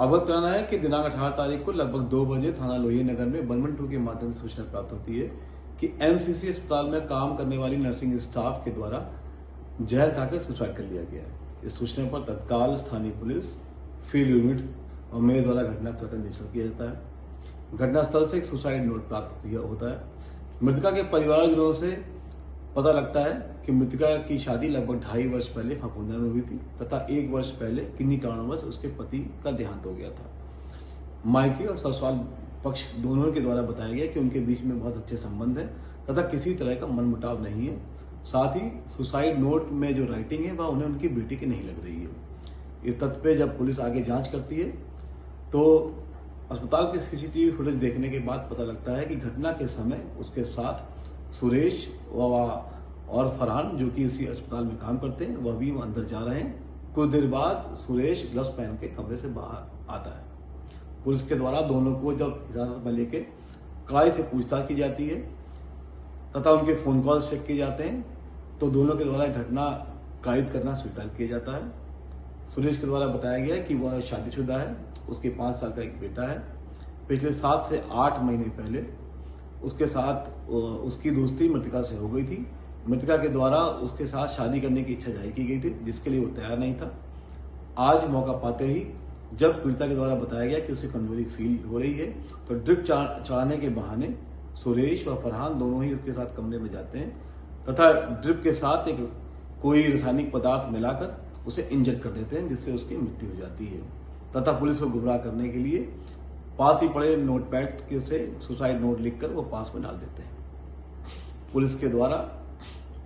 अवगत कराना है कि दिनांक 18 तारीख को लगभग 2 बजे थाना लोहिया नगर में 112 के माध्यम से सूचना प्राप्त होती है कि एमसीसी अस्पताल में काम करने वाली नर्सिंग स्टाफ के द्वारा जहर खाकर सुसाइड कर लिया गया है। इस सूचना पर तत्काल स्थानीय पुलिस, फील्ड यूनिट और मेरे द्वारा घटनास्थल का निरीक्षण किया जाता है। घटनास्थल से एक सुसाइड नोट प्राप्त होता है। मृतका के परिवारजनों से पता लगता है कि मृतका की शादी लगभग 2.5 वर्ष पहले फफूंदा में हुई थी तथा 1 वर्ष पहले किन्हीं कारणवश उसके पति का देहांत हो गया था। मायके और ससुराल पक्ष दोनों के द्वारा बताया गया कि उनके बीच में बहुत अच्छे संबंध है तथा किसी तरह का मनमुटाव नहीं है। साथ ही सुसाइड नोट में जो राइटिंग है वह उन्हें उनकी बेटी की नहीं लग रही है। इस तथ्य पे जब पुलिस आगे जांच करती है तो अस्पताल के सीसीटीवी फुटेज देखने के बाद पता लगता है कि घटना के समय उसके साथ सुरेश और फरहान, जो कि इसी अस्पताल में काम करते हैं, वह भी अंदर जा रहे हैं। कुछ देर बाद सुरेश ग्लव्स पहन के कमरे से बाहर आता है। पुलिस के द्वारा दोनों को जब हिरासत में लेके कड़ाई से पूछताछ की जाती है तथा उनके फोन कॉल्स चेक किए जाते हैं तो दोनों के द्वारा घटना कायद करना स्वीकार किया जाता है। सुरेश के द्वारा बताया गया कि वह शादीशुदा है, उसके 5 साल का एक बेटा है। पिछले 7 से 8 महीने पहले उसके साथ उसकी दोस्ती मृतका से हो गई थी। मृतका के द्वारा उसके साथ शादी करने की इच्छा जाहिर की गई थी, जिसके लिए वो तैयार नहीं था। आज मौका पाते ही जब पीड़िता के द्वारा बताया गया कि उसे कमजोरी फील हो रही है तो ड्रिप चढ़ाने के बहाने सुरेश व फरहान दोनों ही उसके साथ कमरे में जाते हैं तथा ड्रिप के साथ एक कोई रासायनिक पदार्थ मिलाकर उसे इंजेक्ट कर देते हैं, जिससे उसकी मृत्यु हो जाती है तथा पुलिस को गुमराह करने के लिए पास ही पड़े नोटपैड से सुसाइड नोट लिखकर वो पास में डाल देते हैं। पुलिस के द्वारा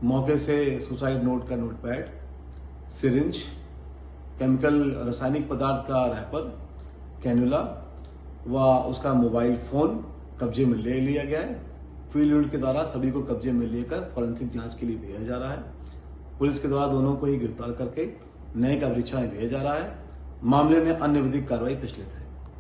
मौके से सुसाइड नोट का नोटपैड, सिरिंज, केमिकल रासायनिक पदार्थ का रैपर, कैनुला व उसका मोबाइल फोन कब्जे में ले लिया गया है। फील्ड यूनिट के द्वारा सभी को कब्जे में लेकर फॉरेंसिक जांच के लिए भेजा जा रहा है। पुलिस के द्वारा दोनों को ही गिरफ्तार करके न्यायिक परीक्षा में भेजा जा रहा है। मामले में अन्य विधिक कार्रवाई प्रचलित है।